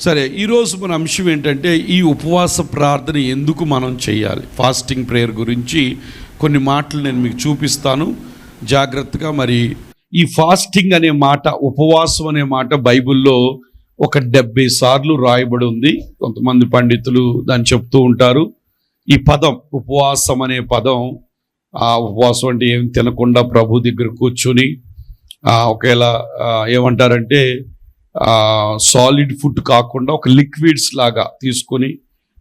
సరే, ఈరోజు మన అంశం ఏంటంటే ఈ ఉపవాస ప్రార్థన ఎందుకు మనం చేయాలి, ఫాస్టింగ్ ప్రేయర్ గురించి కొన్ని మాటలు నేను మీకు చూపిస్తాను జాగ్రత్తగా. మరి ఈ ఫాస్టింగ్ అనే మాట, ఉపవాసం అనే మాట బైబిల్లో ఒక 70 సార్లు రాయబడి ఉంది. కొంతమంది పండితులు దాన్ని చెప్తూ ఉంటారు. ఈ పదం ఉపవాసం అనే పదం, ఆ ఉపవాసం అంటే ఏం తినకుండా ప్రభు దగ్గర కూర్చొని ఒకవేళ ఏమంటారంటే సాలిడ్ ఫుడ్ కాకుండా ఒక లిక్విడ్స్ లాగా తీసుకొని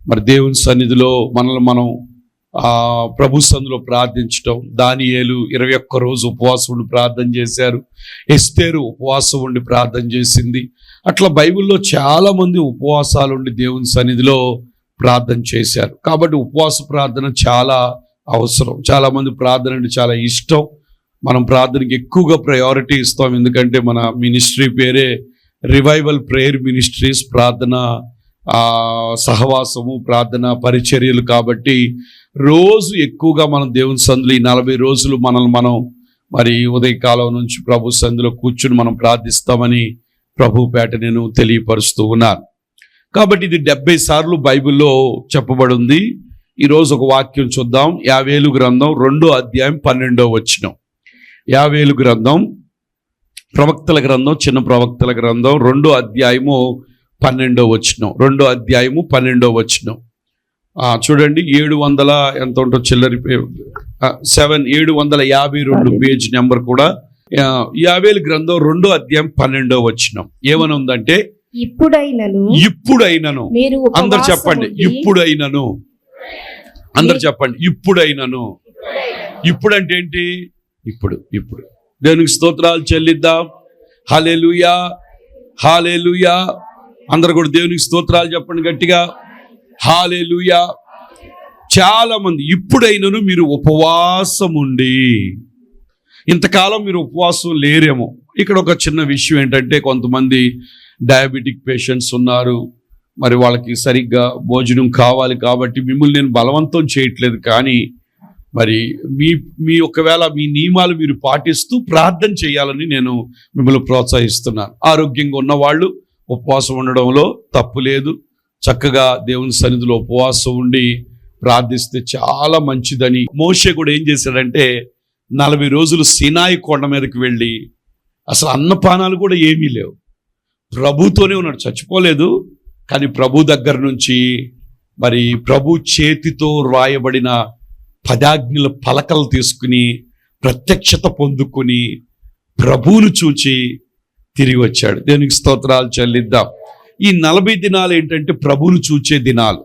మరి దేవుని సన్నిధిలో మనల్ని మనం ప్రభు సన్నిధిలో ప్రార్థించటం. దానియేలు 21 రోజు ఉపవాసం ఉండి ప్రార్థన చేశారు. ఎస్తేరు ఉపవాసం ఉండి ప్రార్థన చేసింది. అట్లా బైబిల్లో చాలామంది ఉపవాసాలు ఉండి దేవుని సన్నిధిలో ప్రార్థన చేశారు. కాబట్టి ఉపవాస ప్రార్థన చాలా అవసరం. చాలామంది ప్రార్థన అంటే చాలా ఇష్టం. మనం ప్రార్థనకి ఎక్కువగా ప్రయారిటీ ఇస్తాం. ఎందుకంటే మన మినిస్ట్రీ పేరే రివైవల్ ప్రేయర్ మినిస్ట్రీస్, ప్రార్థన సహవాసము, ప్రార్థన పరిచర్యలు. కాబట్టి రోజు ఎక్కువగా మనం దేవుని సందులో ఈ 40 రోజులు మనల్ని మనం మరి ఉదయకాలం నుంచి ప్రభు సందులో కూర్చుని మనం ప్రార్థిస్తామని ప్రభు పేట నేను తెలియపరుస్తూ ఉన్నాను. కాబట్టి ఇది 70 సార్లు బైబిల్లో చెప్పబడి ఉంది. ఈరోజు ఒక వాక్యం చూద్దాం. యావేలు గ్రంథం 2వ అధ్యాయం 12వ వచనం. యావేలు గ్రంథం, ప్రవక్తల గ్రంథం, చిన్న ప్రవక్తల గ్రంథం 2వ అధ్యాయము 12వ వచనం. 2వ అధ్యాయము 12వ వచనం చూడండి. 700 ఎంత ఉంటుందో చిల్లరి 752 పేజ్ నెంబర్ కూడా. యావేలు గ్రంథం 2వ అధ్యాయం 12వ వచనం ఏమని ఉందంటే, ఇప్పుడైనను అందరు చెప్పండి, ఇప్పుడైనను అందరు చెప్పండి, ఇప్పుడైనను. ఇప్పుడు అంటే ఏంటి? ఇప్పుడు దేవునికి స్తోత్రాలు చెల్లిద్దాం. హల్లెలూయా, హల్లెలూయా. అందరు కూడా దేవునికి స్తోత్రాలు చెప్పండి గట్టిగా. హల్లెలూయా. చాలా మంది ఇప్పుడైనను మీరు ఉపవాసం ఉండి, ఇంతకాలం మీరు ఉపవాసం లేరేమో. ఇక్కడ ఒక చిన్న విషయం ఏంటంటే, కొంతమంది డయాబెటిక్ పేషెంట్స్ ఉన్నారు. మరి వాళ్ళకి సరిగ్గా భోజనం కావాలి కాబట్టి మిమ్మల్ని నేను బలవంతం చేయట్లేదు, కానీ మరి మీ ఒకవేళ మీ నియమాలు మీరు పాటిస్తూ ప్రార్థన చేయాలని నేను మిమ్మల్ని ప్రోత్సహిస్తున్నాను. ఆరోగ్యంగా ఉన్నవాళ్ళు ఉపవాసం ఉండడంలో తప్పు లేదు. చక్కగా దేవుని సన్నిధిలో ఉపవాసం ఉండి ప్రార్థిస్తే చాలా మంచిదని. మోషే కూడా ఏం చేశాడంటే 40 రోజులు సీనాయి కొండ మీదకి వెళ్ళి, అసలు అన్నపానాలు కూడా ఏమీ లేవు, ప్రభుతోనే ఉన్నాడు, చచ్చిపోలేదు. కానీ ప్రభు దగ్గర నుంచి మరి ప్రభు చేతితో రాయబడిన 10 ఆజ్ఞల పలకలు తీసుకుని ప్రత్యక్షత పొందుకొని ప్రభువును చూచి తిరిగి వచ్చాడు. దేవునికి స్తోత్రాలు చెల్లిద్దాం. ఈ 40 దినాలు ఏంటంటే ప్రభువును చూచే దినాలు,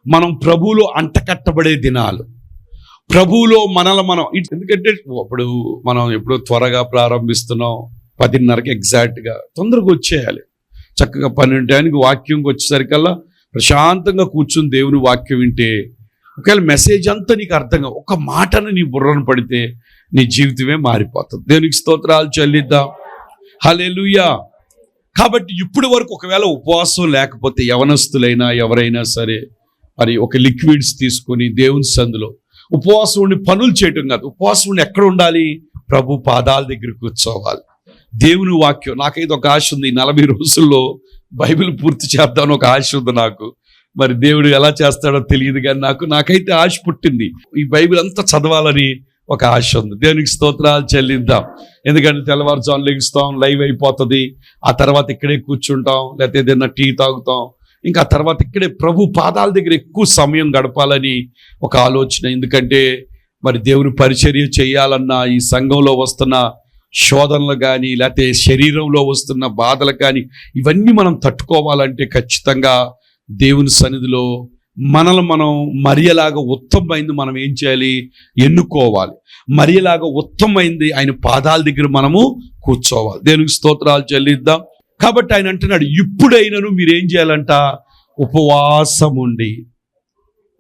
మనం ప్రభువులో అంటకట్టబడే దినాలు, ప్రభువులో మనల్ని మనం. ఎందుకంటే అప్పుడు మనం ఎప్పుడో త్వరగా ప్రారంభిస్తున్నాం, 10:30కి ఎగ్జాక్ట్గా తొందరగా వచ్చేయాలి. చక్కగా 12 టైంకి వాక్యంకి వచ్చేసరికల్లా ప్రశాంతంగా కూర్చుని దేవుని వాక్యం వింటే, ఒకవేళ మెసేజ్ అంతా నీకు అర్థంగా ఒక మాటను నీ బుర్రను పడితే నీ జీవితమే మారిపోతుంది. దేవునికి స్తోత్రాలు చెల్లిద్దాం. హల్లెలూయా. కాబట్టి ఇప్పటి వరకు ఒకవేళ ఉపవాసం లేకపోతే యవనస్తులైనా ఎవరైనా సరే మరి ఒక లిక్విడ్స్ తీసుకొని దేవుని సందులో ఉపవాసం ఉండి పనులు చేయటం కాదు. ఉపవాసం ఉండి ఎక్కడ ఉండాలి? ప్రభు పాదాల దగ్గర కూర్చోవాలి. దేవుని వాక్యం. నాకైతే ఒక ఆశ ఉంది, 40 రోజుల్లో బైబిల్ పూర్తి చేద్దామని ఒక ఆశ ఉంది నాకు. మరి దేవుడు ఎలా చేస్తాడో తెలియదు, కానీ నాకైతే ఆశ పుట్టింది. ఈ బైబిల్ అంతా చదవాలని ఒక ఆశ ఉంది. దేవునికి స్తోత్రాలు చెల్లిద్దాం. ఎందుకంటే తెల్లవారుజాము లెగుస్తాం, లైవ్ అయిపోతుంది. ఆ తర్వాత ఇక్కడే కూర్చుంటాం, లేకపోతే ఏదైనా టీ తాగుతాం. ఇంకా ఆ తర్వాత ఇక్కడే ప్రభు పాదాల దగ్గర ఎక్కువ సమయం గడపాలని ఒక ఆలోచన. ఎందుకంటే మరి దేవుని పరిచర్య చేయాలన్నా, ఈ సంఘంలో వస్తున్న శోధనలు కానీ, లేకపోతే శరీరంలో వస్తున్న బాధలు కానీ, ఇవన్నీ మనం తట్టుకోవాలంటే ఖచ్చితంగా దేవుని సన్నిధిలో మనల్ని మనం మరియలాగా ఉత్తమమైంది మనం ఏం చేయాలి? ఎన్నుకోవాలి. మరియలాగా ఉత్తమమైంది ఆయన పాదాల దగ్గర మనము కూర్చోవాలి. దేవునికి స్తోత్రాలు చెల్లిద్దాం. కాబట్టి ఆయన అంటున్నాడు, ఇప్పుడైనను మీరేం చేయాలంట? ఉపవాసం ఉండి.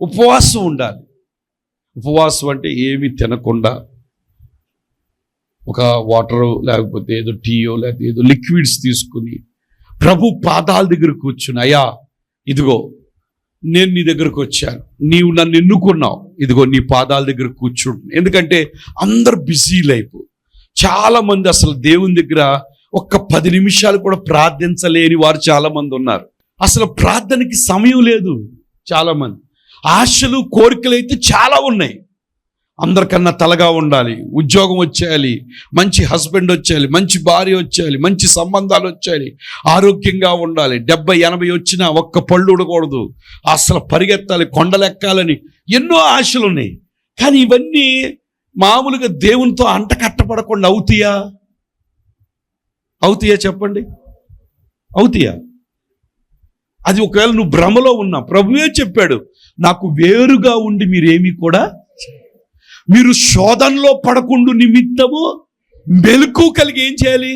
ఉపవాసం ఉండాలి. ఉపవాసం అంటే ఏమి తినకుండా ఒక వాటరు, లేకపోతే ఏదో టీయో, లేకపోతే ఏదో లిక్విడ్స్ తీసుకుని ప్రభు పాదాల దగ్గర కూర్చుని, అయ్యా ఇదిగో నేను నీ దగ్గరకు వచ్చాను, నీవు నన్ను ఎన్నుకున్నావు, ఇదిగో నీ పాదాల దగ్గర కూర్చుంటున్నాను. ఎందుకంటే అందరు బిజీ లైఫ్. చాలామంది అసలు దేవుని దగ్గర ఒక్క 10 నిమిషాలు కూడా ప్రార్థించలేని వారు చాలామంది ఉన్నారు. అసలు ప్రార్థనకి సమయం లేదు. చాలామంది ఆశలు కోరికలు అయితే చాలా ఉన్నాయి. అందరికన్నా తలగా ఉండాలి, ఉద్యోగం వచ్చేయాలి, మంచి హస్బెండ్ వచ్చేయాలి, మంచి భార్య వచ్చేయాలి, మంచి సంబంధాలు వచ్చేయాలి, ఆరోగ్యంగా ఉండాలి, 70-80 వచ్చినా ఒక్క పళ్ళు ఉండకూడదు, అసలు పరిగెత్తాలి, కొండలెక్కాలని ఎన్నో ఆశలు ఉన్నాయి. కానీ ఇవన్నీ మామూలుగా దేవునితో అంటకట్టబడకుండా అవుతాయా చెప్పండి? అవుతాయా? అది ఒకవేళ నువ్వు భ్రమలో ఉన్నా, ప్రభువే చెప్పాడు, నాకు వేరుగా ఉండి మీరేమీ కూడా, మీరు శోధనలో పడకుండా నిమిత్తము మెలకు కలిగి ఏం చేయాలి?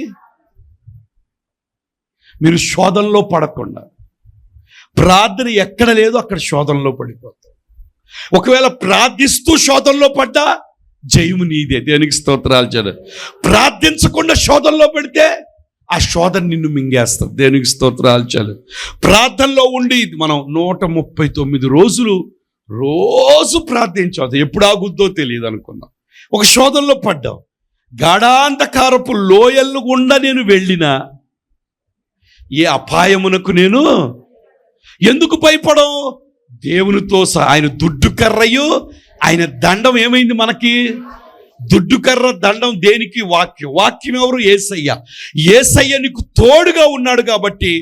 మీరు శోధనలో పడకుండా. ప్రార్థన ఎక్కడ లేదో అక్కడ శోధనలో పడిపోతాం. ఒకవేళ ప్రార్థిస్తూ శోధనలో పడ్డా జయము నీదే. దేవునికి స్తోత్రాలు చెల్లి. ప్రార్థించకుండా శోధనలో పడితే ఆ శోధన నిన్ను మింగేస్తాం. దేవునికి స్తోత్రాలు చెల్లి. ప్రార్థనలో ఉండి మనం 139 రోజులు రోజు ప్రార్థించదు, ఎప్పుడు ఆగుద్దో తెలియదు అనుకున్నాం. ఒక శోధనలో పడ్డాం. గాఢాంధకారపు లోయలు గుండా నేను వెళ్ళినా ఏ అపాయమునకు నేను ఎందుకు భయపడం? దేవునితో ఆయన దుడ్డు కర్రయు ఆయన దండం ఏమైంది మనకి? దుడ్డు కర్ర దండం దేనికి? వాక్యం ఎవరు? యేసయ్య నీకు తోడుగా ఉన్నాడు కాబట్టి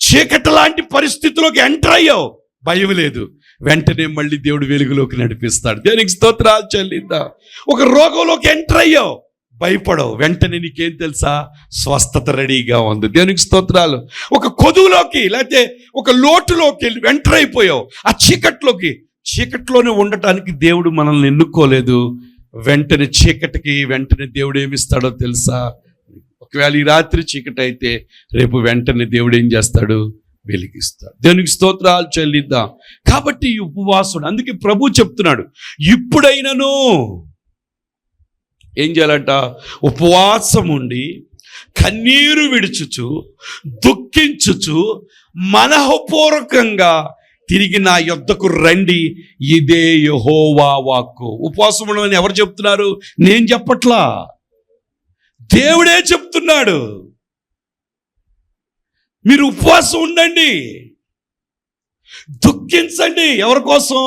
చీకటి లాంటి పరిస్థితిలోకి ఎంటర్ అయ్యావు, భయం లేదు. వెంటనే మళ్ళీ దేవుడు వెలుగులోకి నడిపిస్తాడు. దేనికి స్తోత్రాలు చెల్లిద్దాం. ఒక రోగంలోకి ఎంటర్ అయ్యావు, భయపడవు, వెంటనే నీకేం తెలుసా? స్వస్థత రెడీగా ఉంది. దేనికి స్తోత్రాలు. ఒక కొదువులోకి లేకపోతే ఒక లోటులోకి వెళ్ళి ఎంటర్ అయిపోయావు, ఆ చీకట్లోనే ఉండటానికి దేవుడు మనల్ని ఎన్నుకోలేదు. వెంటనే దేవుడు ఏమిస్తాడో తెలుసా? ఒకవేళ ఈ రాత్రి చీకటి అయితే రేపు వెంటనే దేవుడు ఏం చేస్తాడు? వెలిగిస్తాడు. దేవునికి స్తోత్రాలు చెల్లిద్దాం. కాబట్టి ఈ ఉపవాసుడు, అందుకే ప్రభు చెప్తున్నాడు, ఇప్పుడైనను ఏం చేయాలంట? ఉపవాసం ఉండి కన్నీరు విడుచుచు దుఃఖించుచు మనఃపూర్వకంగా తిరిగి నా యొద్దకు రండి, ఇదే యెహోవా వాక్కు. ఉపవాసం ఉండమని ఎవరు చెప్తున్నారు? నేను చెప్పట్లా, దేవుడే చెప్తున్నాడు. మీరు ఉపవాసం ఉండండి, దుఃఖించండి. ఎవరి కోసం?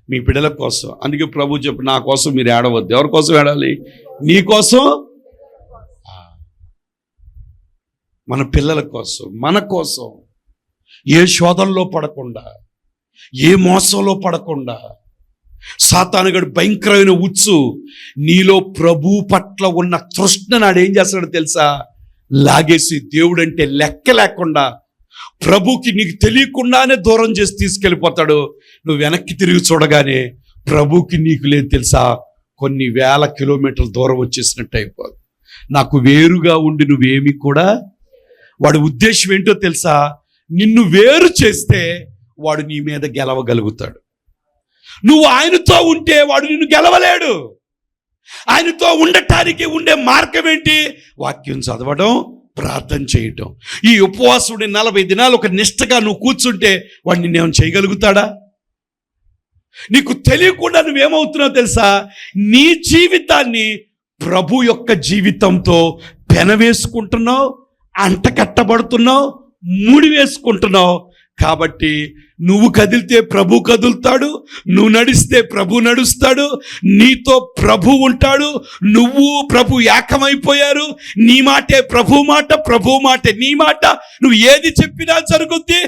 మీ బిడ్డల కోసం. అందుకే ప్రభు చెప్పు, నా కోసం మీరు ఏడవద్దు. ఎవరి కోసం ఏడాలి? నీ కోసం, మన పిల్లల కోసం, మన కోసం. ఏ శోధనలో పడకుండా, ఏ మోసంలో పడకుండా. సాతానుగాడు భయంకరమైన ఉచ్చు నీలో ప్రభు పట్ల ఉన్న తృష్ణ నాడు ఏం చేస్తాడో తెలుసా? లాగేసి దేవుడంటే లెక్క లేకుండా ప్రభుకి నీకు తెలియకుండానే దూరం చేసి తీసుకెళ్ళిపోతాడు. నువ్వు వెనక్కి తిరిగి చూడగానే ప్రభుకి నీకు లేదు తెలుసా, కొన్ని వేల కిలోమీటర్ల దూరం వచ్చేసినట్టు అయిపోదు. నాకు వేరుగా ఉండి నువ్వేమి కూడా, వాడి ఉద్దేశం ఏంటో తెలుసా? నిన్ను వేరు చేస్తే వాడు నీ మీద గెలవగలుగుతాడు. నువ్వు ఆయనతో ఉంటే వాడు నిన్ను గెలవలేడు. ఆయనతో ఉండటానికి ఉండే మార్గం ఏంటి? వాక్యం చదవడం, ప్రార్థన చేయటం. ఈ ఉపవాసుడి 40 దినాలు ఒక నిష్టగా నువ్వు కూర్చుంటే వాడు నిన్నేమైనా చేయగలుగుతాడా? నీకు తెలియకుండా నువ్వేమవుతున్నావు తెలుసా? నీ జీవితాన్ని ప్రభు యొక్క జీవితంతో పెనవేసుకుంటున్నావు, అంటకట్టబడుతున్నావు, ముడి వేసుకుంటున్నావు. కాబట్టి నువ్వు కదిలితే ప్రభు కదులుతాడు, నువ్వు నడిస్తే ప్రభు నడుస్తాడు, నీతో ప్రభు ఉంటాడు. నువ్వు ప్రభు ఏకమైపోయారు. నీ మాటే ప్రభు మాట, ప్రభు మాటే నీ మాట. నువ్వు ఏది చెప్పినా జరుగుద్ది,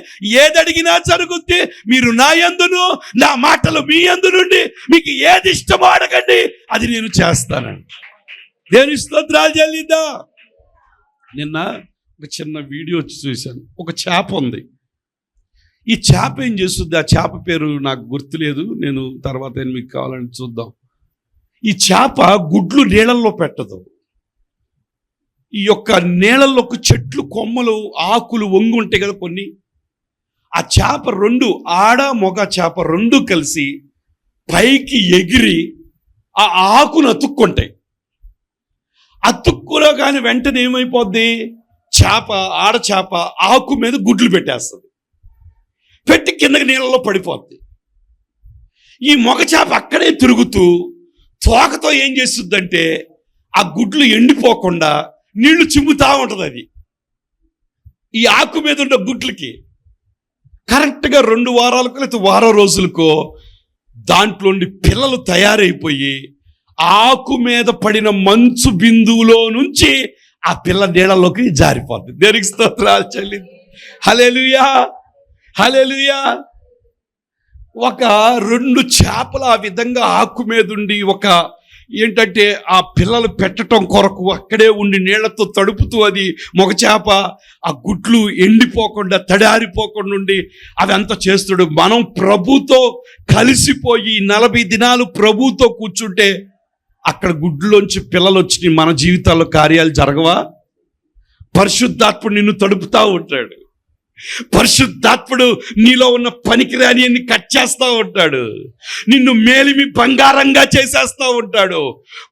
ఏది అడిగినా జరుగుద్ది. మీరు నా యందును, నా మాటలు మీ యందు నుండి మీకు ఏది ఇష్టమో అడగండి, అది నేను చేస్తానండి. దేవుని స్తోత్రాలు చెల్లిద్దాం. నిన్న ఒక చిన్న వీడియో చూశాను. ఒక చేప ఉంది. ఈ చేప ఏం చేస్తుంది? ఆ చేప పేరు నాకు గుర్తులేదు, నేను తర్వాత మీకు కావాలని చూద్దాం. ఈ చేప గుడ్లు నీళ్ళల్లో పెట్టదు. ఈ యొక్క నీళ్ళల్లో చెట్లు, కొమ్మలు, ఆకులు వంగి ఉంటాయి కదా కొన్ని. ఆ చేప 2 ఆడ మగ చేప 2 కలిసి పైకి ఎగిరి ఆ ఆకును అతుక్కుంటాయి. అతుక్కులో కానీ వెంటనే ఏమైపోద్ది? చేప, ఆడ చేప ఆకు మీద గుడ్లు పెట్టేస్తుంది. పెట్టి కిందకి నీళ్ళలో పడిపోద్ది. ఈ మగ చేప అక్కడే తిరుగుతూ తోకతో ఏం చేస్తుందంటే ఆ గుడ్లు ఎండిపోకుండా నీళ్లు చిమ్ముతా ఉంటుంది. అది ఈ ఆకు మీద ఉన్న గుడ్లకి కరెక్ట్గా 2 వారాలకో లేకపోతే వారం రోజులకో దాంట్లో పిల్లలు తయారైపోయి ఆకు మీద పడిన మంచు బిందువులో నుంచి ఆ పిల్ల నీళ్ళలోకి జారిపోద్ది. దేనికి స్తోత్రాలు చెల్లింది. హల్లెలూయా, హల్లెలూయా. ఒక 2 చేపలు ఆ విధంగా ఆకు మీద ఉండి ఏంటంటే ఆ పిల్లలు పెట్టడం కొరకు అక్కడే ఉండి నీళ్లతో తడుపుతూ అది మగ చేప ఆ గుడ్లు ఎండిపోకుండా తడారిపోకుండా ఉండి అవి అంతా చేస్తాడు. మనం ప్రభుతో కలిసిపోయి 40 దినాలు ప్రభుతో కూర్చుంటే అక్కడ గుడ్లోంచి పిల్లలు వచ్చి మన జీవితాల్లో కార్యాలు జరగవా? పరిశుద్ధాత్ముడు నిన్ను తడుపుతా ఉంటాడు. పరిశుద్ధాత్ముడు నీలో ఉన్న పనికిరాని అన్ని కట్ చేస్తూ ఉంటాడు. నిన్ను మేలిమి బంగారంగా చేసేస్తూ ఉంటాడు.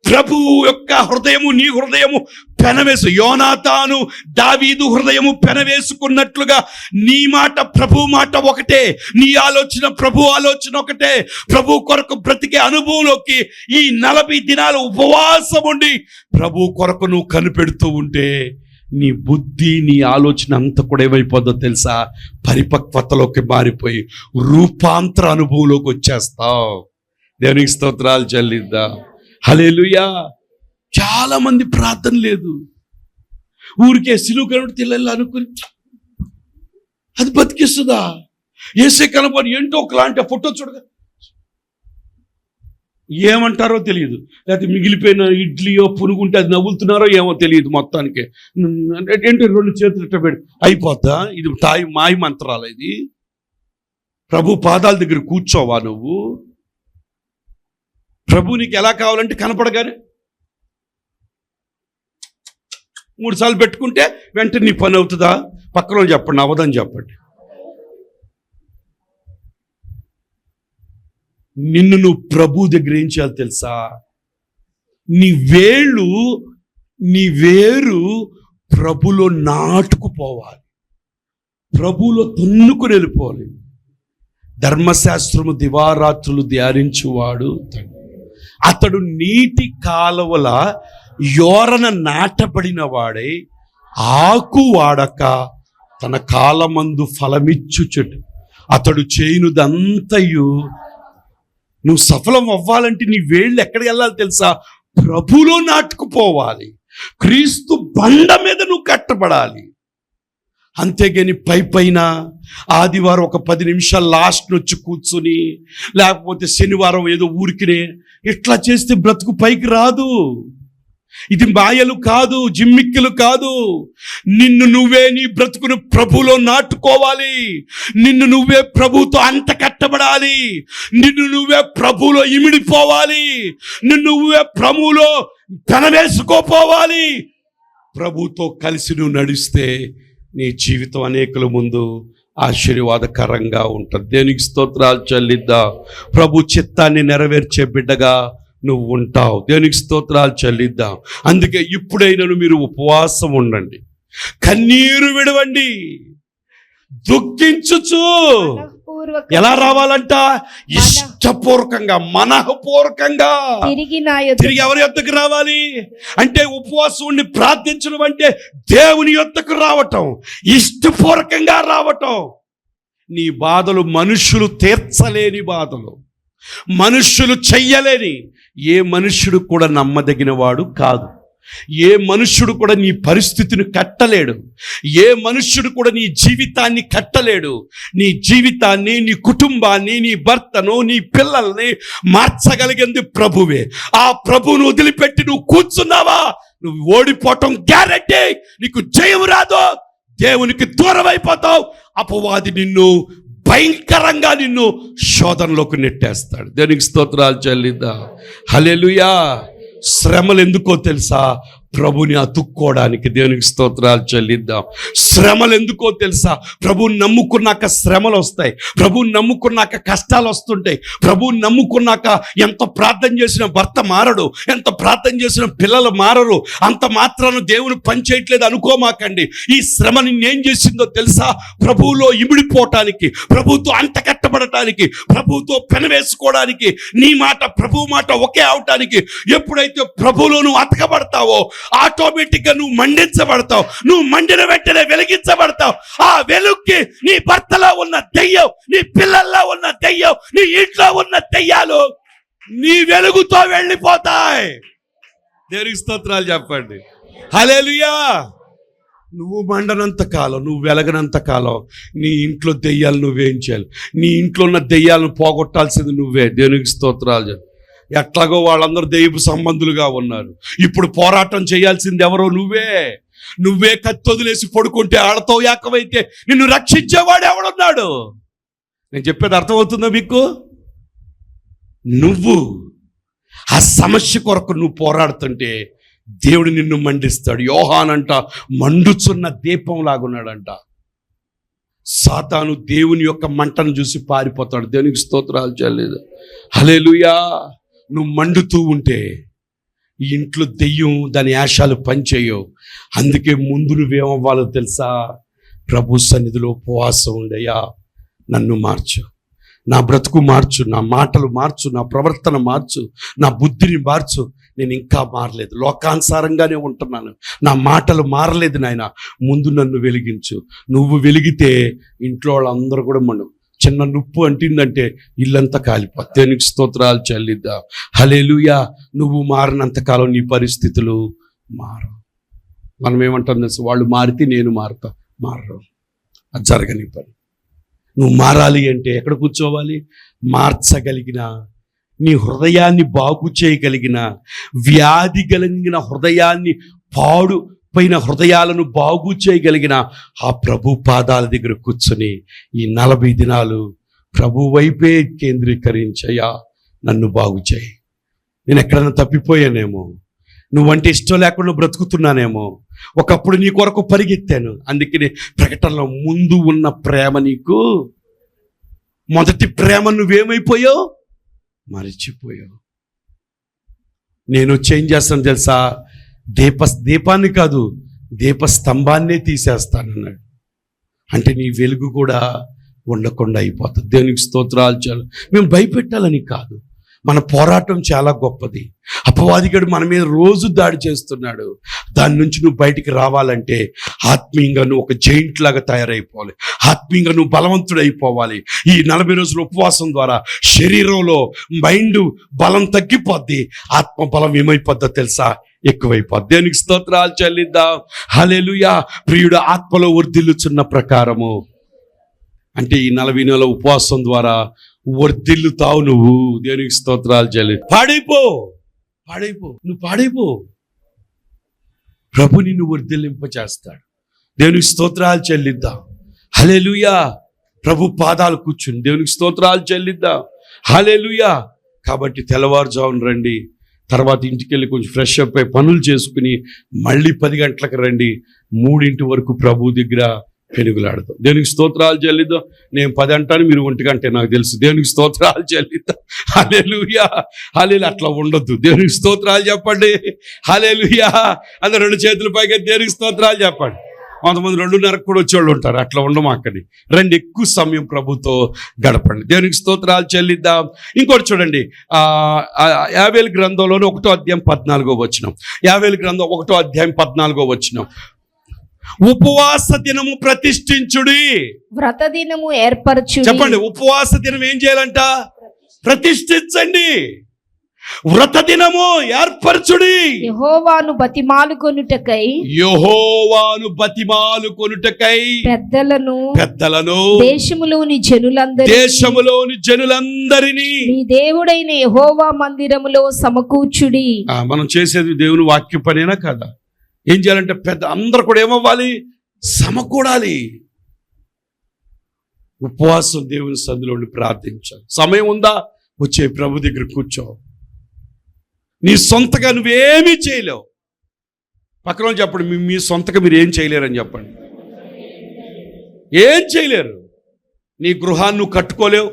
ప్రభువు యొక్క హృదయము నీ హృదయము పెనవేసు. యోనాతాను దావీదు హృదయము పెనవేసుకున్నట్లుగా నీ మాట ప్రభు మాట ఒకటే, నీ ఆలోచన ప్రభు ఆలోచన ఒకటే. ప్రభు కొరకు బ్రతికే అనుభవంలోకి ఈ 40 దినాలు ఉపవాసం ఉండి ప్రభు కొరకు నువ్వు కనిపెడుతూ ఉంటే నీ బుద్ధి నీ ఆలోచన అంతా కూడా ఏమైపోద్దో తెలుసా? పరిపక్వతలోకి మారిపోయి రూపాంతర అనుభవంలోకి వచ్చేస్తావు. దేవునికి స్తోత్రాలు చెల్లిద్దాం. హల్లెలూయా. చాలా మంది ప్రార్థన లేదు, ఊరికే సిలువ కనబడి తెల్లాలి అనుకుని అది బతికిస్తుందా? ఏసే కనబడి ఏంటో ఒకలాంటి ఫోటో చూడగా ఏమంటారో తెలియదు, లేకపోతే మిగిలిపోయిన ఇడ్లీయో పునుగుంటే అది నవ్వులుతున్నారో ఏమో తెలియదు. మొత్తానికి ఏంటి 2 చేతులు ఇట్ట పెట్టి అయిపోద్దా? ఇది మాయ మంత్రాలు. ఇది ప్రభు పాదాల దగ్గర కూర్చోవా నువ్వు? ప్రభు నీకు ఎలా కావాలంటే కనపడగానే 3 సార్లు పెట్టుకుంటే వెంటనే నీ పని అవుతుందా? పక్కలో చెప్పండి, అవ్వదని చెప్పండి. నిన్ను నువ్వు ప్రభు దగ్గర ఏం చేయాలి తెలుసా? నీ వేరు ప్రభులో నాటుకుపోవాలి, ప్రభులో తన్నుకుని వెళ్ళిపోవాలి. ధర్మశాస్త్రము దివారాత్రులు ధ్యానించువాడు అతడు నీటి కాలువల యోరన నాటబడిన వాడై ఆకు వాడక తన కాలమందు ఫలమిచ్చు చెట్టు. అతడు చేయునుదంతయు. నువ్వు సఫలం అవ్వాలంటే నీ వేళ్ళు ఎక్కడికి వెళ్ళాలి తెలుసా? ప్రభులో నాటుకుపోవాలి. క్రీస్తు బండ మీద నువ్వు కట్టబడాలి. అంతేగాని పైన ఆదివారం ఒక 10 నిమిషాలు లాస్ట్ వచ్చి కూర్చుని, లేకపోతే శనివారం ఏదో ఊరికినే ఇట్లా చేస్తే బ్రతుకు పైకి రాదు. ఇది మాయలు కాదు, జిమ్మిక్కులు కాదు. నిన్ను నువ్వే నీ బ్రతుకును ప్రభులో నాటుకోవాలి. నిన్ను నువ్వే ప్రభుతో అంత కట్టబడాలి. నిన్ను నువ్వే ప్రభులో ఇమిడిపోవాలి. నిన్ను నువ్వే ప్రభులో పెనవేసుకోపోవాలి. ప్రభుతో కలిసి నువ్వు నడిస్తే నీ జీవితం అనేకుల ముందు ఆశీర్వాదకరంగా ఉంటుంది. దేనికి స్తోత్రాలు చెల్లిద్దాం. ప్రభు చిత్తాన్ని నెరవేర్చే బిడ్డగా నువ్వు ఉంటావు. దేనికి స్తోత్రాలు చెల్లిద్దాం. అందుకే ఇప్పుడైనా మీరు ఉపవాసం ఉండండి, కన్నీరు విడవండి, దుఃఖించుచు. ఎలా రావాలంట? ఇష్టపూర్వకంగా, మనఃపూర్వకంగా తిరిగి ఎవరి యొద్దకు రావాలి అంటే, ఉపవాసం ఉండి ప్రార్థించడం అంటే దేవుని యొద్దకు రావటం, ఇష్టపూర్వకంగా రావటం. నీ బాధలు మనుషులు తీర్చలేని బాధలు, మనుష్యులు చెయ్యలేని, ఏ మనుష్యుడు కూడా నమ్మదగిన వాడు కాదు. ఏ మనుష్యుడు కూడా నీ పరిస్థితిని కట్టలేడు. ఏ మనుష్యుడు కూడా నీ జీవితాన్ని కట్టలేడు. నీ జీవితాన్ని, నీ కుటుంబాన్ని, నీ భర్తను, నీ పిల్లల్ని మార్చగలిగింది ప్రభువే. ఆ ప్రభువును వదిలిపెట్టి నువ్వు కూర్చున్నావా, నువ్వు ఓడిపోవటం గ్యారెంటీ. నీకు జయం రాదు, దేవునికి దూరం అయిపోతావు. అపవాది నిన్ను భయంకరంగా శోధనలోకి నెట్టేస్తాడు. దేవునికి స్తోత్రాలు చెల్లిద్దాం. హల్లెలూయా. శ్రమలు ఎందుకో తెలుసా? ప్రభుని అతుక్కోవడానికి. దేవునికి స్తోత్రాలు చెల్లిద్దాం. శ్రమలు ఎందుకో తెలుసా? ప్రభుని నమ్ముకున్నాక శ్రమలు వస్తాయి. ప్రభుని నమ్ముకున్నాక కష్టాలు వస్తుంటాయి. ప్రభుని నమ్ముకున్నాక ఎంత ప్రార్థన చేసిన భర్త మారడు, ఎంత ప్రార్థన చేసిన పిల్లలు మారరు. అంత మాత్రాన దేవుని పని చేయట్లేదు అనుకోమాకండి. ఈ శ్రమ నిన్నేం చేసిందో తెలుసా? ప్రభువులో ఇమిడిపోవటానికి, ప్రభుతో అంత కట్టబడటానికి, ప్రభుతో పెనవేసుకోవడానికి, నీ మాట ప్రభు మాట ఒకే అవటానికి. ఎప్పుడైతే ప్రభువులో నువ్వు అతకబడతావో ఆటోమేటిక్గా నువ్వు మండించబడతావు. నువ్వు మండిన వెంటనే వెలిగి వెలిగించబడతావు. ఆ వెలుగుకి నీ భర్తలో ఉన్న దెయ్యం, నీ పిల్లల్లో ఉన్న దెయ్యం, నీ ఇంట్లో ఉన్న దెయ్యాలు నీ వెలుగుతో వెళ్ళిపోతాయి. దేవునికి స్తోత్రాలు చెప్పండి. హల్లెలూయా. నువ్వు మండనంత కాలం, నువ్వు వెలగనంత కాలం నీ ఇంట్లో దెయ్యాలు నువ్వేం చేయాలి? నీ ఇంట్లో ఉన్న దెయ్యాలను పోగొట్టాల్సింది నువ్వే. దేవునికి స్తోత్రాలు చెప్పు. ఎట్లాగో వాళ్ళందరూ దెయ్యపు సంబంధులుగా ఉన్నారు. ఇప్పుడు పోరాటం చేయాల్సింది ఎవరో నువ్వే కత్తి వదిలేసి పడుకుంటే ఆడతో ఏకమైతే నిన్ను రక్షించేవాడు ఎవడున్నాడు? నేను చెప్పేది అర్థమవుతుందా మీకు? నువ్వు ఆ సమస్య కొరకు నువ్వు పోరాడుతుంటే దేవుడు నిన్ను మండిస్తాడు. యోహానంట మండుచున్న దీపం లాగున్నాడంట. సాతాను దేవుని యొక్క మంటను చూసి పారిపోతాడు. దేవునికి స్తోత్రాలు చేయలేదు. హల్లెలూయా. నువ్వు మండుతూ ఉంటే ఈ ఇంట్లో దెయ్యం దాని యాశాలు పనిచేయవు. అందుకే ముందు నువ్వేమవ్వాలో తెలుసా? ప్రభు సన్నిధిలో ఉపవాసం ఉండయ్యా, నన్ను మార్చు, నా బ్రతుకు మార్చు, నా మాటలు మార్చు, నా ప్రవర్తన మార్చు, నా బుద్ధిని మార్చు. నేను ఇంకా మారలేదు, లోకానుసారంగానే ఉంటున్నాను, నా మాటలు మారలేదు నాయన, ముందు నన్ను వెలిగించు. నువ్వు వెలిగితే ఇంట్లో వాళ్ళందరూ కూడా చిన్న నుప్పు అంటిందంటే ఇల్లంతా కాలిపోతుంది. దేవునికి స్తోత్రాలు చెల్లిద్దాం. హల్లెలూయా. నువ్వు మారినంతకాలం నీ పరిస్థితులు మారు. మనం ఏమంటాం తెలుసు? వాళ్ళు మారితే నేను మారుతా. మారరు. అది జరగని పని. నువ్వు మారాలి అంటే ఎక్కడ కూర్చోవాలి? మార్చగలిగిన, నీ హృదయాన్ని బాగు చేయగలిగిన, వ్యాధి కలిగిన హృదయాన్ని, పాడుపోయిన హృదయాలను బాగు చేయగలిగిన ఆ ప్రభు పాదాల దగ్గర కూర్చొని ఈ 40 దినాలు ప్రభు వైపే కేంద్రీకరించయ్యా, నన్ను బాగు చేయి. నేను ఎక్కడైనా తప్పిపోయానేమో, నువ్వంటే ఇష్టం లేకుండా బ్రతుకుతున్నానేమో, ఒకప్పుడు నీ కొరకు పరిగెత్తాను, అందుకని ప్రకటనలో ముందు ఉన్న ప్రేమ నీకు, మొదటి ప్రేమ నువ్వేమైపోయావు? మరిచిపోయావు. నేను చేంజ్ చేస్తాను తెలుసా? దీపాన్ని కాదు, దీపస్తంభాన్నే తీసేస్తానన్నాడు. అంటే నీ వెలుగు కూడా ఉండకుండా అయిపోతుంది. దేవునికి స్తోత్రాలు. చాలు. మేము భయపెట్టాలని కాదు, మన పోరాటం చాలా గొప్పది. అపవాదిగాడు మన మీద రోజు దాడి చేస్తున్నాడు. దాని నుంచి నువ్వు బయటికి రావాలంటే ఆత్మీయంగా నువ్వు ఒక జైంట్ లాగా తయారైపోవాలి. ఆత్మీయంగా నువ్వు బలవంతుడైపోవాలి. ఈ 40 రోజుల ఉపవాసం ద్వారా శరీరంలో మైండ్ బలం తగ్గిపోద్ది, ఆత్మ బలం ఏమైపోద్దో తెలుసా? ఎక్కువైపోద్ది. దేనికి స్తోత్రాలు చెల్లిద్దాం. హల్లెలూయా. ప్రియుడు ఆత్మలో వర్ధిల్లుచున్న ప్రకారము, అంటే ఈ 40 నెలల ఉపవాసం ద్వారా వర్ధిల్లుతావు నువ్వు. దేవునికి స్తోత్రాలు చెల్లి. పాడైపో, నువ్వు పాడైపో. ప్రభు నిన్ను వర్ధిల్లింప చేస్తాడు. దేవునికి స్తోత్రాలు చెల్లిద్దాం. హల్లెలూయా. ప్రభు పాదాలు కూర్చుని దేవునికి స్తోత్రాలు చెల్లిద్దాం. హల్లెలూయా. కాబట్టి తెల్లవారుజామున రండి, తర్వాత ఇంటికి వెళ్ళి కొంచెం ఫ్రెష్ అప్ అయి పనులు చేసుకుని మళ్ళీ 10 గంటలకు రండి. 3 వరకు ప్రభు దగ్గర పెనుగులాడతాం. దేవునికి స్తోత్రాలు చెల్లిద్దాం. నేను 10 అంటాను, మీరు 1 గంటే నాకు తెలుసు. దేవునికి స్తోత్రాలు చెల్లిద్దాం. హల్లెలూయా. హల్లెలూయా. అట్లా ఉండొద్దు. దేవునికి స్తోత్రాలు చెప్పండి. హల్లెలూయా. అందరూ 2 చేతుల పైకి దేవునికి స్తోత్రాలు చెప్పండి. కొంతమంది 2:30 కూడా వచ్చేవాళ్ళు ఉంటారు. అట్లా ఉండము. అక్కడి రండి, ఎక్కువ సమయం ప్రభుతో గడపండి. దేవునికి స్తోత్రాలు చెల్లిద్దాం. ఇంకోటి చూడండి, యావేలు గ్రంథంలోని 1వ అధ్యాయం 14వ వచనం. యావేలు గ్రంథం 1వ అధ్యాయం 14వ వచనం. ఉపవాస దినము ప్రతిష్ఠించుడి. వ్రత దినము ఏర్పరచు. చెప్పండి, ఉపవాస దినం ఏం చేయాలంట? ప్రతిష్ఠించండి. వ్రత దినము ఏర్పరచుడి. యెహోవాను బతిమాలుకొనుటకై పెద్దలను దేశములోని జనులందరినీ మీ దేవుడైన యెహోవా మందిరములో సమకూర్చుడి. మనం చేసేది దేవుని వాక్య పనేనా కదా? ఏం చేయాలంటే పెద్ద అందరూ కూడా ఏమవ్వాలి? సమకూడాలి. ఉపవాసం దేవుని సన్నిధిలో ఉండి ప్రార్థించాలి. సమయం ఉందా? వచ్చే ప్రభు దగ్గర కూర్చో. నీ సొంతగా నువ్వేమీ చేయలేవు. పక్కన చెప్పండి, మీ సొంతగా మీరు ఏం చేయలేరని చెప్పండి. ఏం చేయలేరు. నీ గృహాన్ని నువ్వు కట్టుకోలేవు,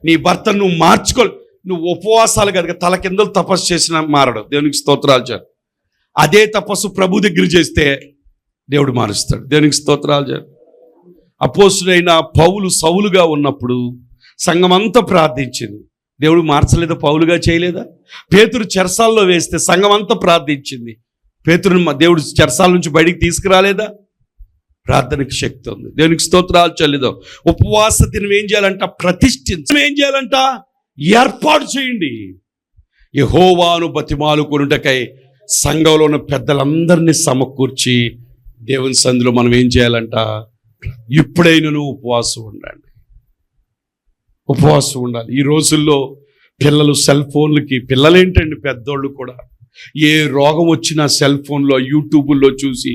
నీ భర్తను నువ్వు మార్చుకోలేవు. నువ్వు ఉపవాసాలు కనుక తల కిందలు తపస్సు చేసిన మారడు. దేవునికి స్తోత్రాలు చాలు. అదే తపస్సు ప్రభు దగ్గర చేస్తే దేవుడు మారుస్తాడు. దేవునికి స్తోత్రాలు చాలు. అపోస్తుడైన పౌలు సౌలుగా ఉన్నప్పుడు సంఘమంతా ప్రార్థించింది. దేవుడు మార్చలేదా? పౌలుగా చేయలేదా? పేతురు చెరసాల్లో వేస్తే సంఘమంతా ప్రార్థించింది. పేతురుని దేవుడు చెరసాల నుంచి బయటికి తీసుకురాలేదా? ప్రార్థనకి శక్తి ఉంది. దేవునికి స్తోత్రాలు చెల్లిదాం. ఉపవాస దినం ఏం చేయాలంట? ప్రతిష్ఠించడం. ఏం చేయాలంట? ఏర్పాటు చేయండి. యెహోవాను బతిమాలుకొనుటకై సంఘంలో ఉన్న పెద్దలందరినీ సమకూర్చి దేవుని సన్నిధిలో మనం ఏం చేయాలంట? ఇప్పుడైనా ఉపవాసం ఉండండి. ఉపవాసం ఉండాలి. ఈ రోజుల్లో పిల్లలు సెల్ ఫోన్లకి, పిల్లలేంటండి పెద్దోళ్ళు కూడా ఏ రోగం వచ్చినా సెల్ ఫోన్లో యూట్యూబుల్లో చూసి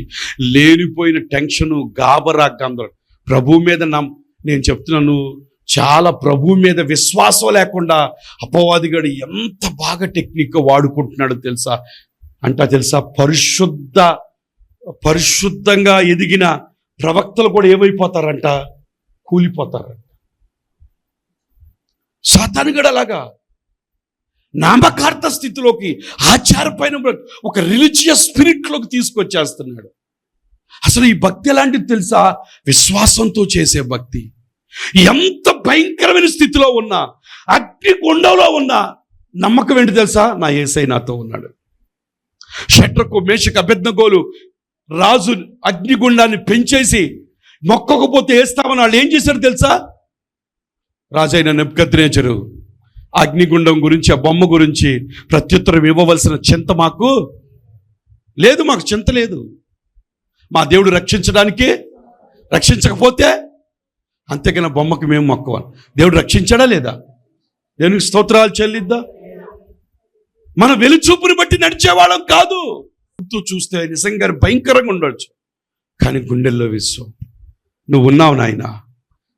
లేనిపోయిన టెన్షను, గాబరా, గందరం. ప్రభు మీద నేను చెప్తున్నాను, చాలా ప్రభు మీద విశ్వాసం లేకుండా అపవాదిగాడు ఎంత బాగా టెక్నిక్గా వాడుకుంటున్నాడో తెలుసా? తెలుసా, పరిశుద్ధంగా ఎదిగిన ప్రవక్తలు కూడా ఏమైపోతారంట? కూలిపోతారంట. సాతానుగాడు అలాగా నామకార్థ స్థితిలోకి, ఆచారపైన ఒక రిలీజియస్ స్పిరిట్లోకి తీసుకొచ్చేస్తున్నాడు. అసలు ఈ భక్తి ఎలాంటిది తెలుసా? విశ్వాసంతో చేసే భక్తి. ఎంత భయంకరమైన స్థితిలో ఉన్నా, అగ్నిగుండంలో ఉన్నా నమ్మకం ఏంటి తెలుసా? నా యేసయ్య నాతో ఉన్నాడు. షడ్రకు, మేషకు, అబేద్నెగోలు రాజు అగ్నిగుండాన్ని పెంచేసి మొక్కకపోతే వేస్తామని వాళ్ళు ఏం చేశారు తెలుసా? రాజైన నెబుకద్నెజరు అగ్నిగుండం గురించి, ఆ బొమ్మ గురించి ప్రత్యుత్తరం ఇవ్వవలసిన చింత మాకు లేదు. మాకు చింత లేదు. మా దేవుడు రక్షించడానికి, రక్షించకపోతే అంతేకాని బొమ్మకి మేము మొక్కవాలి. దేవుడు రక్షించాడా లేదా? దేవునికి స్తోత్రాలు చెల్లిద్దా? మన వెలుచూపుని బట్టి నడిచేవాళ్ళం కాదు. చూస్తే నిజంగా భయంకరంగా ఉండొచ్చు, కానీ గుండెల్లో విశ్వం. నువ్వు ఉన్నావు నాయన,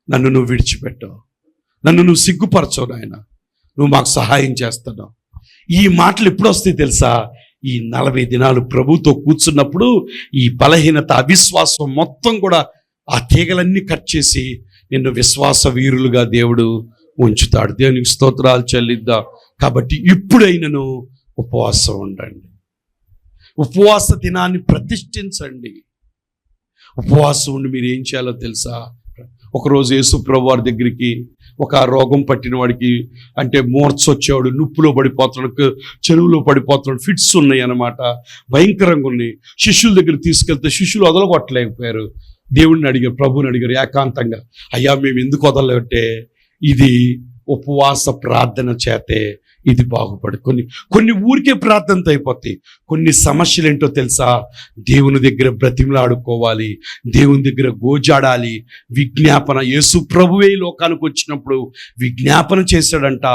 నన్ను నువ్వు విడిచిపెట్టావు, నన్ను నువ్వు సిగ్గుపరచవు నాయన, నువ్వు మాకు సహాయం చేస్తున్నావు. ఈ మాటలు ఎప్పుడు వస్తాయి తెలుసా? ఈ 40 దినాలు ప్రభుతో కూర్చున్నప్పుడు ఈ బలహీనత, అవిశ్వాసం మొత్తం కూడా ఆ తీగలన్నీ కట్ చేసి నిన్ను విశ్వాస వీరులుగా దేవుడు ఉంచుతాడు. దేవునికి స్తోత్రాలు చెల్లిద్దాం. కాబట్టి ఇప్పుడైనను ఉపవాసం ఉండండి. ఉపవాస దినాన్ని ప్రతిష్ఠించండి. ఉపవాసం ఉండి మీరు ఏం చేయాలో తెలుసా? ఒకరోజు యేసు ప్రభు వారి దగ్గరికి ఒక రోగం పట్టిన వాడికి, మూర్ఛ వచ్చేవాడు, నొప్పులో పడిపోతున్నాడు, చెరువులో పడిపోతున్నాడు, ఫిట్స్ ఉన్నాయి అన్నమాట, భయంకరంగా ఉన్నాయి. శిష్యుల దగ్గర తీసుకెళ్తే శిష్యులు వదలగొట్టలేకపోయారు. దేవుడిని అడిగారు, ప్రభుని అడిగారు ఏకాంతంగా, అయ్యా మేము ఎందుకు వదలలేటే ఇది ఉపవాస ప్రార్థన చేతే ఇది బాగుపడు. కొన్ని ఊరికే ప్రార్థనతో అయిపోతాయి. కొన్ని సమస్యలు ఏంటో తెలుసా? దేవుని దగ్గర బ్రతిమలాడుకోవాలి, దేవుని దగ్గర గోజాడాలి. విజ్ఞాపన, యేసు ప్రభువే లోకానికి వచ్చినప్పుడు విజ్ఞాపన చేశాడంట,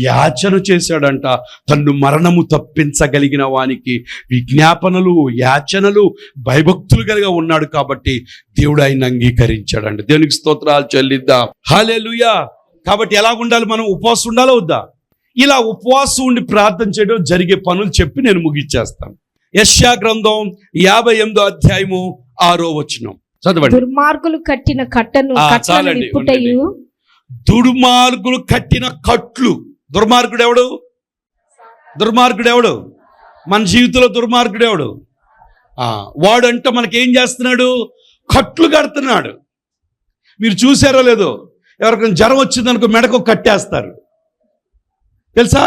యాచన చేశాడంట. తన్ను మరణము తప్పించగలిగిన వానికి విజ్ఞాపనలు, యాచనలు, భయభక్తులు కలిగా ఉన్నాడు. కాబట్టి దేవుడు ఆయన అంగీకరించాడంట. దేవునికి స్తోత్రాలు చెల్లిద్దాం. హల్లెలూయా. కాబట్టి ఎలా ఉండాలి? మనం ఉపవాసం ఉండాలా వద్దా? ఇలా ఉపవాసం ఉండి ప్రార్థన చేయడం, జరిగే పనులు చెప్పి నేను ముగిచ్చేస్తాను. యెషయా గ్రంథం 58వ అధ్యాయము 6వ వచనం చదవండి. దుర్మార్గులు కట్టిన కట్టను చాలండి. దుర్మార్గులు కట్టిన కట్లు. దుర్మార్గుడు ఎవడు? దుర్మార్గుడు ఎవడు? మన జీవితంలో దుర్మార్గుడు ఎవడు? వాడంట మనకేం చేస్తున్నాడు? కట్లు కడుతున్నాడు. మీరు చూసారో లేదో, ఎవరికైనా జ్వరం వచ్చిందనుకో మెడకు కట్టేస్తారు తెలుసా?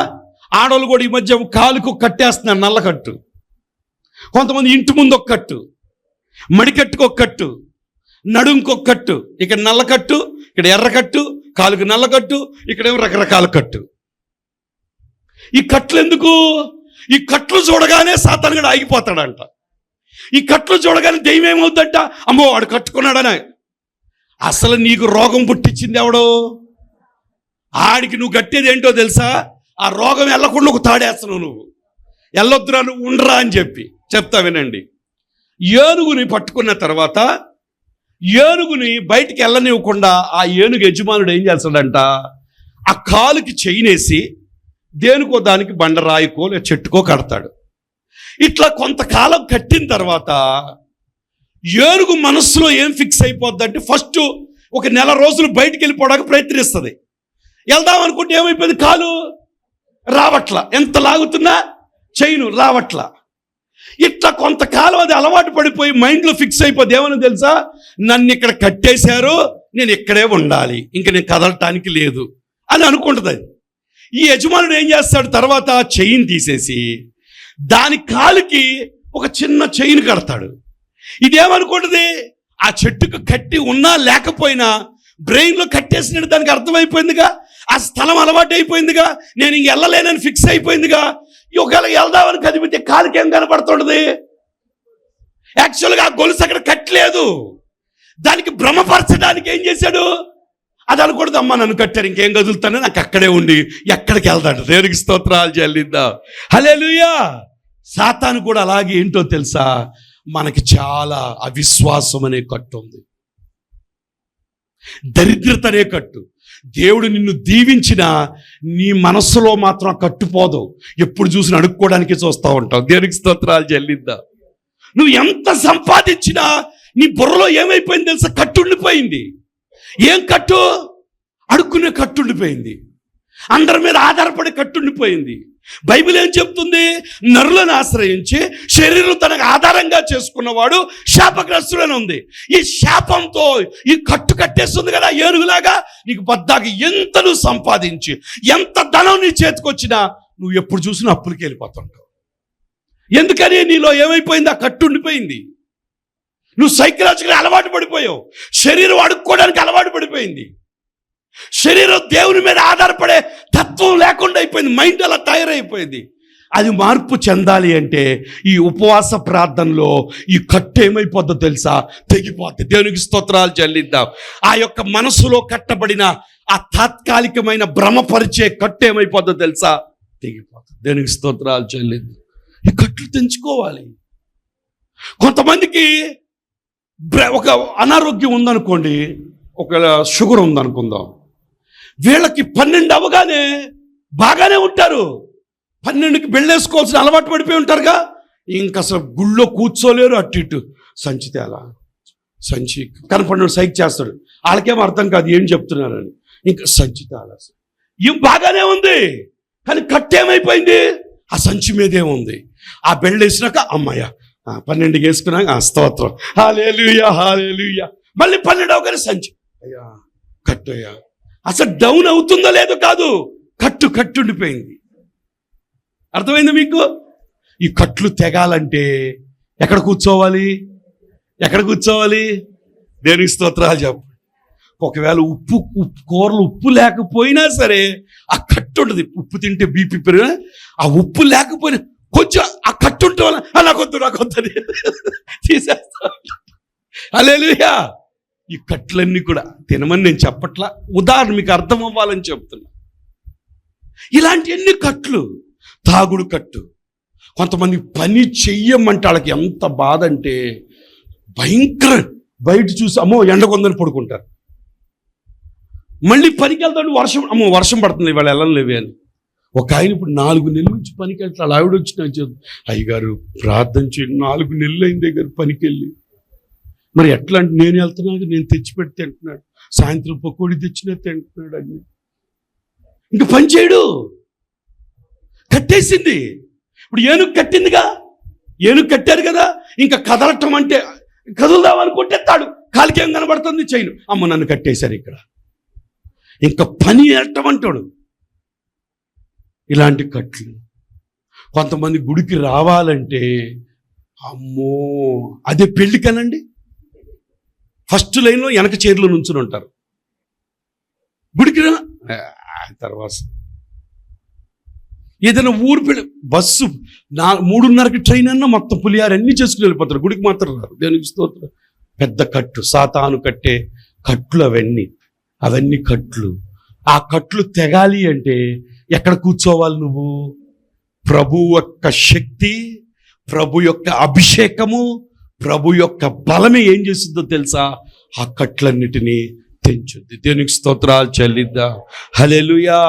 ఆడవాళ్ళు కూడా ఈ మధ్య కాలుకు కట్టేస్తున్నారు, నల్లకట్టు. కొంతమంది ఇంటి ముందు ఒక కట్టు, మడికట్టుకు ఒక కట్టు, నడుంకు ఒక కట్టు. ఇక్కడ నల్లకట్టు, ఇక్కడ ఎర్రకట్టు, కాలుకు నల్లకట్టు, ఇక్కడేమో రకరకాల కట్టు. ఈ కట్లు ఎందుకు? ఈ కట్లు చూడగానే సాతాను కూడా ఆగిపోతాడంట. ఈ కట్లు చూడగానే దెయ్యం ఏమవుతుందంట, అమ్మో వాడు కట్టుకున్నాడని. అసలు నీకు రోగం పుట్టించింది ఎవడో? ఆడికి నువ్వు కట్టేది ఏంటో తెలుసా? ఆ రోగం వెళ్ళకుండా ఒక తాడేస్తున్నావు. నువ్వు వెళ్ళొద్దురా, నువ్వు ఉండరా అని చెప్తా వినండి. ఏనుగుని పట్టుకున్న తర్వాత ఏనుగుని బయటికి వెళ్ళనివ్వకుండా ఆ ఏనుగు యజమానుడు ఏం చేస్తాడంట, ఆ కాలుకి చెయ్యినేసి దేనికో దానికి బండరాయికో లేదా చెట్టుకో కడతాడు. ఇట్లా కొంతకాలం కట్టిన తర్వాత ఏనుగు మనస్సులో ఏం ఫిక్స్ అయిపోద్ది అంటే, ఫస్ట్ ఒక నెల రోజులు బయటికి వెళ్ళిపోవడానికి ప్రయత్నిస్తుంది. వెళ్దాం అనుకుంటే ఏమైపోయింది? కాలు రావట్లా, ఎంత లాగుతున్నా చైను రావట్లా. ఇట్లా కొంతకాలం అది అలవాటు పడిపోయి మైండ్లో ఫిక్స్ అయిపోద్ది. ఏమని తెలుసా? నన్ను ఇక్కడ కట్టేశారు, నేను ఇక్కడే ఉండాలి, ఇంక నేను కదలటానికి లేదు అని అనుకుంటుంది అది. ఈ యజమానుడు ఏం చేస్తాడు? తర్వాత చైన్ తీసేసి దాని కాలుకి ఒక చిన్న చైన్ కడతాడు. ఇదేమనుకుంటుంది? ఆ చెట్టుకు కట్టి ఉన్నా లేకపోయినా బ్రెయిన్లో కట్టేసినట్టు దానికి అర్థమైపోయిందిగా, ఆ స్థలం అలవాటు అయిపోయిందిగా, నేను ఇంక వెళ్ళలేనని ఫిక్స్ అయిపోయిందిగా. ఒకవేళ వెళ్దామని కదిపితే కాలుకి ఏం కనపడుతుండదు? యాక్చువల్గా ఆ గొలుసు అక్కడ కట్టలేదు. దానికి భ్రమపరచడానికి ఏం చేశాడు? అది అనకూడదు, అమ్మ నన్ను కట్టారు ఇంకేం కదులుతానే, నాకు అక్కడే ఉండి ఎక్కడికి వెళ్తాడు. దేవునికి స్తోత్రాలు చెల్లిద్దాం. హల్లెలూయా. సాతాను కూడా అలాగే ఏంటో తెలుసా, మనకి చాలా అవిశ్వాసం అనే కట్టు ఉంది, దరిద్రత అనే కట్టు. దేవుడు నిన్ను దీవించినా నీ మనస్సులో మాత్రం కట్టుపోదు, ఎప్పుడు చూసినా అడుక్కోవడానికి చూస్తూ ఉంటావు. దేవునికి స్తోత్రాలు చెల్లిద్దాం. నువ్వు ఎంత సంపాదించినా నీ బుర్రలో ఏమైపోయింది తెలుసా? కట్టుండిపోయింది. ఏం కట్టు? అడుక్కునే కట్టుండిపోయింది, అందరి మీద ఆధారపడి కట్టుండిపోయింది. బైబిల్ ఏం చెప్తుంది? నరులను ఆశ్రయించి శరీరం తనకు ఆధారంగా చేసుకున్నవాడు శాపగ్రస్తుడని ఉంది. ఈ శాపంతో ఈ కట్టు కట్టేస్తుంది కదా ఏనుగులాగా. నీకు బద్దాకి ఎంత నువ్వు సంపాదించి ఎంత ధనం నీ చేతికొచ్చినా నువ్వు ఎప్పుడు చూసినా అప్పులకి వెళ్ళిపోతుంటావు. ఎందుకని? నీలో ఏమైపోయింది? ఆ కట్టు ఉండిపోయింది. నువ్వు సైకలాజికల్ అలవాటు పడిపోయావు, శరీరం అడుక్కోవడానికి అలవాటు పడిపోయింది, శరీరం దేవుని మీద ఆధారపడే తత్వం లేకుండా అయిపోయింది, మైండ్ అలా తయారైపోయింది. అది మార్పు చెందాలి అంటే ఈ ఉపవాస ప్రార్థనలో ఈ కట్టు ఏమైపోద్దో తెలుసా? తెగిపోద్ది. దేవునికి స్తోత్రాలు చెల్లిద్దాం. ఆ యొక్క మనసులో కట్టబడిన ఆ తాత్కాలికమైన భ్రమపరిచే కట్టు ఏమైపోద్దో తెలుసా? తెగిపోతుంది. దేవునికి స్తోత్రాలు చెల్లిద్దాం. ఈ కట్లు తెంచుకోవాలి. కొంతమందికి ఒక అనారోగ్యం ఉందనుకోండి, ఒక షుగర్ ఉందనుకుందాం, వీళ్ళకి 12 అవగానే బాగానే ఉంటారు, 12కి బెళ్ళేసుకోవాల్సిన అలవాటు పడిపోయి ఉంటారుగా. ఇంక అసలు గుళ్ళో కూర్చోలేరు, అటు ఇటు సంచి తేలా, సంచి కనపడినోడు సైక్ చేస్తాడు, వాళ్ళకేమో అర్థం కాదు ఏం చెప్తున్నారని, ఇంకా సంచి తేలా. ఏం బాగానే ఉంది, కానీ కట్టేమైపోయింది? ఆ సంచి మీదే ఉంది. ఆ బెళ్ళేసినాక అమ్మయ్య 12కి వేసుకున్నాక స్తోత్రం, హల్లెలూయా హల్లెలూయా. మళ్ళీ 12 అవగానే సంచి, అయ్యా కట్టు అయ్యా. అసలు డౌన్ అవుతుందో లేదో కాదు, కట్టుండిపోయింది. అర్థమైంది మీకు? ఈ కట్లు తెగాలంటే ఎక్కడ కూర్చోవాలి? దేవునికి స్తోత్రాలు చెప్పు. ఒకవేళ ఉప్పు కూరలు ఉప్పు లేకపోయినా సరే ఆ కట్టు ఉంటుంది. ఉప్పు తింటే బీపీ పెరిగినా ఆ ఉప్పు లేకపోయినా కొంచెం ఆ కట్టు ఉంటే వల్ల నాకొద్దని తీసేస్తా. హల్లెలూయా. ఈ కట్లన్నీ కూడా తినమని నేను చెప్పట్లా, ఉదాహరణ మీకు అర్థం అవ్వాలని చెప్తున్నా. ఇలాంటి ఎన్ని కట్లు, తాగుడు కట్టు. కొంతమంది పని చెయ్యమంటే వాళ్ళకి ఎంత బాధ అంటే భయంకర, బయట చూసి అమ్మో ఎండకొందని పడుకుంటారు, మళ్ళీ పనికి వెళ్తాడు, వర్షం పడుతుంది ఇవాళ వెళ్ళలేవే అని. ఒక ఆయన ఇప్పుడు 4 నెలల నుంచి పనికి వెళ్తాడు. ఆవిడ వచ్చి నాకు చెప్తుంది, అయ్యగారు ప్రార్థన చేయండి, 4 నెలలు అయింది దగ్గర పనికి వెళ్ళి. మరి ఎట్లా అంటే, నేను వెళ్తున్నాను, నేను తెచ్చిపెట్టి తింటున్నాడు, సాయంత్రం పకోడీ తెచ్చినా తింటున్నాడు అన్ని. ఇంక పని చేయడు, కట్టేసింది. ఇప్పుడు ఏనుగు కట్టిందిగా, ఏనుగు కట్టారు కదా, ఇంకా కదలటం అంటే కదులుదామనుకుంటే తాడు కాలికి ఏం కనబడుతుంది? చేయను, అమ్మ నన్ను కట్టేశారు ఇక్కడ, ఇంకా పని వెళ్ళటం అంటాడు. ఇలాంటి కట్లు. కొంతమంది గుడికి రావాలంటే అమ్మో, అదే పెళ్లి కనండి, ఫస్ట్ లైన్లో వెనక చైర్లో నుంచుని ఉంటారు. గుడికి రా తర్వాత ఏదైనా ఊరు పెళ్ళి బస్సు 3:30కి ట్రైన్ అన్నా మొత్తం పులిహార అన్నీ చేసుకుని వెళ్ళిపోతారు, గుడికి మాత్రం రారు. దేవునికి స్తోత్రం. పెద్ద కట్టు, సాతాను కట్టే కట్లు అవన్నీ కట్లు. ఆ కట్లు తెగాలి అంటే ఎక్కడ కూర్చోవాలి నువ్వు? ప్రభు యొక్క శక్తి, ప్రభు యొక్క అభిషేకము, ప్రభు యొక్క బలమే ఏం చేస్తుందో తెలుసా? ఆ కట్లన్నిటినీ తెంచుద్ది. దేవునికి స్తోత్రాలు చెల్లిద్దాం. హల్లెలూయా.